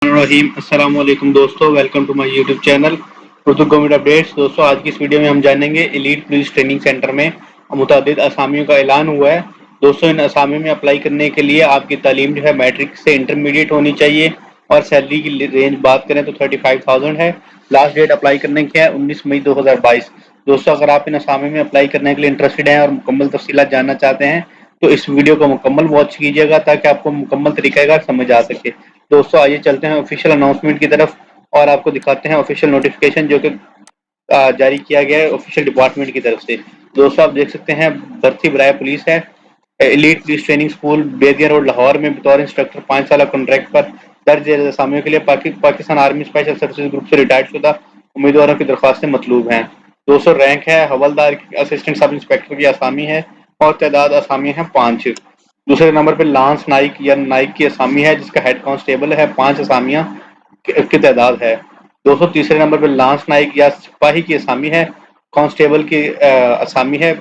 रहीम अस्सलाम वालेकुम दोस्तों, welcome to my YouTube channel Urdu government updates. दोस्तों, आज की इस वीडियो में हम जानेंगे एलीट पुलिस ट्रेनिंग सेंटर में मुतअद्दिद असामियों का ऐलान हुआ है। दोस्तों, इन असामियों में अप्लाई करने के लिए आपकी तालीम जो है मैट्रिक से इंटरमीडिएट होनी चाहिए और सैलरी की रेंज बात करें तो 35,000 है। लास्ट डेट अप्लाई करने की है 19 मई 2022। दोस्तों, अगर आप इन असामियों में अप्लाई करने के लिए इंटरेस्टेड हैं और मुकम्मल तफसीलात जानना चाहते हैं तो इस वीडियो को मुकम्मल वॉच कीजिएगा ताकि आपको मुकम्मल तरीक़ाकार समझ आ सके। दोस्तों, आइए चलते हैं ऑफिशियल अनाउंसमेंट की तरफ और आपको दिखाते हैं ऑफिशियल नोटिफिकेशन जो कि जारी किया गया है ऑफिशियल डिपार्टमेंट की तरफ से। दोस्तों, आप देख सकते हैं भर्ती बराए पुलिस है। एलीट पुलिस ट्रेनिंग स्कूल बेदिया रोड लाहौर में बतौर इंस्ट्रक्टर 5 साल कॉन्ट्रैक्ट पर दर्ज झेल असामियों के लिए Pakistan army special services group से रिटायर्ड शुदा उम्मीदवारों की दरख्वास्तें मतलूब हैं। दोस्तों, रैंक है हवलदार असिस्टेंट सब इंस्पेक्टर की असामी है और तादाद असामी है 5। दूसरे नंबर पर लांस नाइक या नाइक की असामी है जिसका हेड कांस्टेबल है, 5 असामियां की तादाद है। दोस्तों, तीसरे नंबर पर लांस नाइक या सिपाही की असामी है, कांस्टेबल की असामी है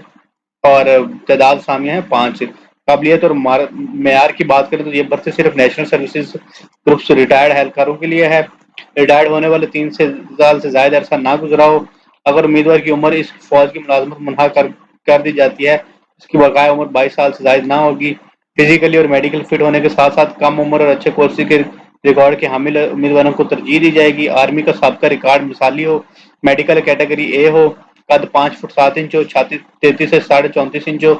और तादाद असामियां हैं 5। काबिलियत और मेयार की बात करें तो ये भर्ती सिर्फ नेशनल सर्विसेज ग्रुप से रिटायर्ड एहलकारों के लिए है। रिटायर्ड होने वाले 3 साल से ज्यादा अरसा ना गुजरा हो। अगर उम्मीदवार की उम्र इस फौज की मुलाजमत मुनहा कर दी जाती है, इसकी बकाया उम्र 22 साल से ज्यादा ना होगी। फिजिकली और मेडिकल फिट होने के साथ साथ कम उम्र और अच्छे कोर्स के रिकॉर्ड के हामिल उम्मीदवारों को तरजीह दी जाएगी। आर्मी का सबका रिकॉर्ड मिसाली हो, मेडिकल कैटेगरी ए हो, कद 5 फुट 7 इंच हो, छाती 33 से 34.5 इंच हो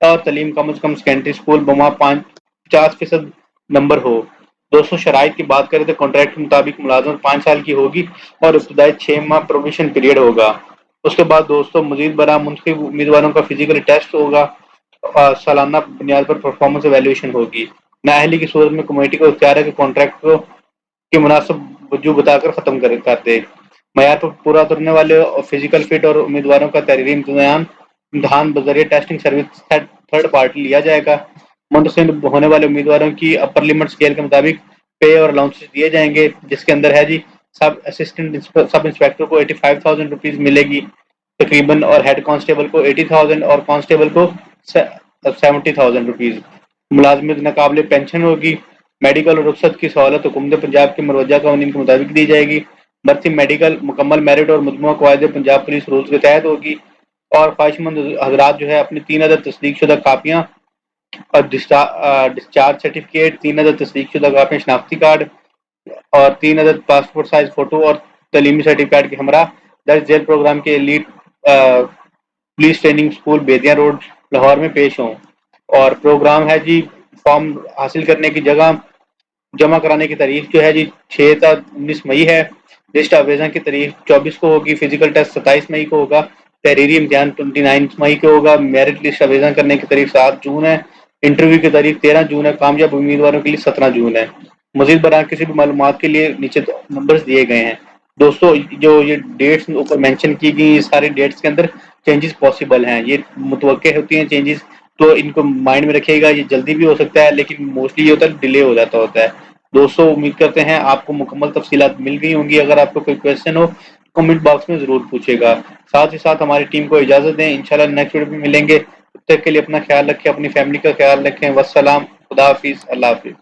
और तलीम कम से कम सेकेंडरी स्कूल बमा 50% नंबर हो। दोस्तों, शराइत की बात करें तो कॉन्ट्रैक्ट के मुताबिक मुलाजमत 5 साल की होगी और इब्तदाई 6 माह प्रोबेशन पीरियड होगा। उसके बाद दोस्तों मजीद बरा मुंतखब उम्मीदवारों का फिजिकल टेस्ट होगा, सालाना बुनियाद पर परफॉर्मेंस एवेल्यूएशन होगी। नाअहली की सूरत में कमेटी को इख्तियार है कि कॉन्ट्रैक्ट को के मुनासिब वजूह बताकर खत्म कर दे। मयार पर पूरा उतरने वाले फिजिकल फिट और उम्मीदवारों का तहरीरी इम्तहान बजरिए टेस्टिंग सर्विस थर्ड पार्टी लिया जाएगा। मुंतसिब होने वाले उम्मीदवारों की अपर लिमिट स्केल के मुताबिक पे और अलाउंसेस दिए जाएंगे, जिसके अंदर है जी सब असिस्टेंट सब इंस्पेक्टर को 85,000 रुपीज मिलेगी तकरीबन, और हेड कांस्टेबल को 80,000 और कांस्टेबल को 70,000 रुपीज। मुलाजमत नाकाबिले पेंशन होगी। मेडिकल और रुखसत की सहूलत हुकूमत पंजाब के मरवजा कानून के मुताबिक दी जाएगी। भर्ती मेडिकल मुकम्मल मेरिट और मजमूआ कवायदे पंजाब पुलिस रूल्स के तहत होगी और ख्वाहिशमंद हजरात जो है अपनी 3 अदद तस्दीक शुदा कापियाँ और डिस्चार्ज सर्टिफिकेट, 3 अदद तस्दीक शुदा कापियाँ, शनाख्ती कार्ड और 3 अदद पासपोर्ट साइज फोटो और तलीमी सर्टिफिकेट के हमरा दर्ज झेल प्रोग्राम के एलीट पुलिस ट्रेनिंग स्कूल बेदिया रोड लाहौर में पेश हों। और प्रोग्राम है जी, फॉर्म हासिल करने की जगह जमा कराने की तारीख जो है जी 6 से 19 मई है। लिस्ट आवेदन की तारीख 24 को होगी। फिजिकल टेस्ट 27 मई को होगा। तहरीरी इम्तिहान 29 मई को होगा। मेरिट लिस्ट आवेदन करने की तारीख 7 जून है। इंटरव्यू की तारीख 13 जून है। कामयाब उम्मीदवारों के लिए 17 जून है। मजीद बरान किसी भी मालूमात के लिए नीचे नंबर्स दिए गए हैं। दोस्तों, जो ये डेट्स ऊपर मेंशन की गई, ये सारी डेट्स के अंदर चेंजेस पॉसिबल हैं। ये मुतवक्के होती हैं चेंजेस, तो इनको माइंड में रखिएगा। ये जल्दी भी हो सकता है लेकिन मोस्टली ये होता है डिले हो जाता होता है। दोस्तों, उम्मीद करते हैं आपको मुकम्मल तफसीलात मिल गई होंगी। अगर आपको कोई क्वेश्चन हो कमेंट बॉक्स में ज़रूर पूछेगा। साथ ही साथ हमारी टीम को इजाज़त दें, इंशाल्लाह नेक्स्ट वीडियो में मिलेंगे। तब तक के लिए अपना ख्याल रखें, अपनी फैमिली का ख्याल रखें। वस्सलाम, खुदा हाफिज़, अल्लाह हाफिज़।